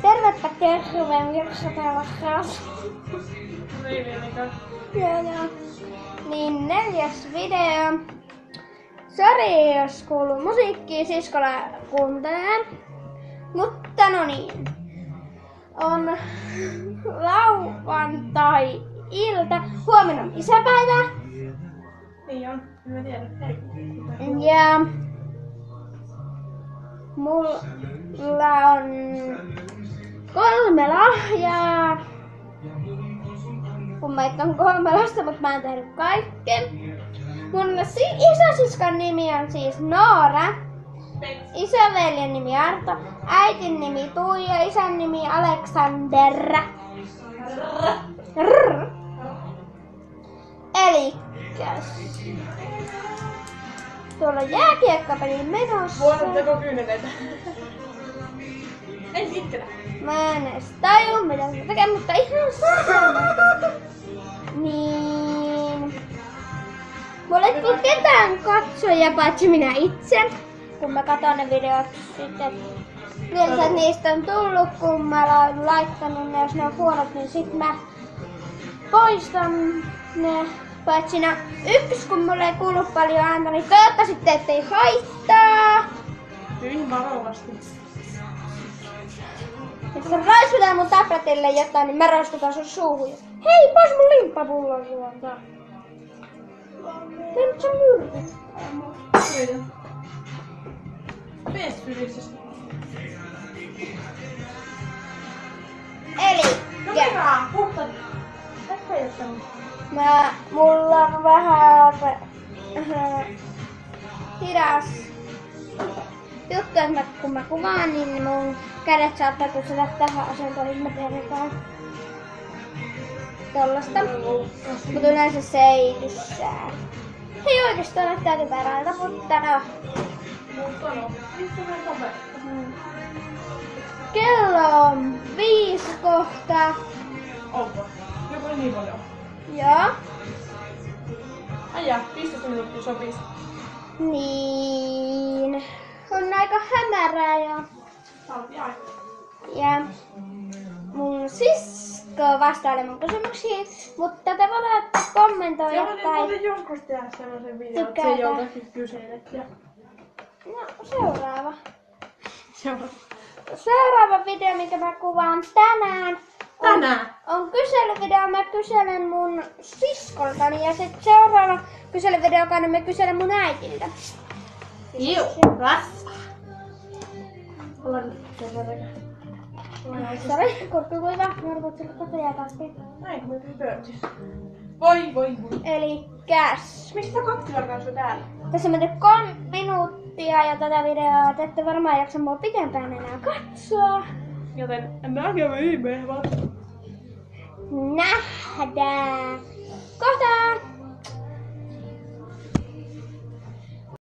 Tervepä terveen virksatella kaas. Ei vieläkään. Joo. Niin 4. video. Sori jos kuuluu musiikkia siskolla kuuntelen. Mutta no niin. On lauantai-ilta. Huomenna on isäpäivä. Niin on. Mä tiedän. Ja mulla on 3 lahjaa. Kun meitä on 3 lasta, mutta mä en tehnyt kaikkea. Mun isosiskon nimi on siis Noora. Isoveljen nimi Arto. Äitin nimi Tuija. Isän nimi Aleksander. Elikkäs. Tuolla on jääkiekkopeli menossa. Vuodatteko kyyneleitä? En sitkellä. Mä en edes tajua mitä se tekee, mutta ihan sama. Niin. Mulla ei tullut ketään katsoja paitsi minä itse. Kun mä katon ne videot sitten. Mielestäni niistä on tullut, kun mä oon laittanut ne, jos ne on huonot, niin sit mä poistan ne. Paitsi no 1, kun mulle ei kuulu paljon ääntä, niin toivottavasti ettei haittaa. Hyvin varovasti. Jos sä raiskutaan mun tabletille jotain, niin mä raiskutan sun suuhun. Hei, pois mun limppapullo suolta. Nyt sä myrkyt. Kyllä. Peesfyliksessä. Eli No hyvä, puhtaan. Ehkä jotain. mulla on vähän hidas juttu, että kun mä kuvaan, niin mun kädet saattaa kuseta tähän asentoon, niin mä teen jotain tollasta. Mutta yleensä se ei tyssää. Ei oikeastaan näyttää typerältä, mutta no. Mutta no, missä mä kaverit? Kello on 5 kohta. Onko? Joku niin paljon. Joo. Aijaa, 15 minuuttia sopis. Niin. On aika hämärää ja mun sisko vastailee mun kysymyksiin, mutta te voitte kommentoida Joo, niin tai... voisin joskus tehdä sellaisen videon, että se Tykätä. joltakin kyselet. Ja... No, seuraava. Seuraava. Seuraava video, minkä mä kuvaan tänään. Tänään? On kyselyvideo, mä kyselen mun siskoltani ja sitten seuraava kyselyvideo, joka mä kyselen mun äitiltä. Joo, rasva. Ollaan sen verran. Sori, kurkku kuiva, norkut sille kotoja kastiin. Näin, me pöytissä. Voi. Elikkäs. Mistä kattilan kanssa täällä? Tässä on mennyt 3 minuuttia ja tätä videoa te ette varmaan jaksa mua pitempään enää katsoa. Joten näkemme viimein vasta. Nähdään. Kohta!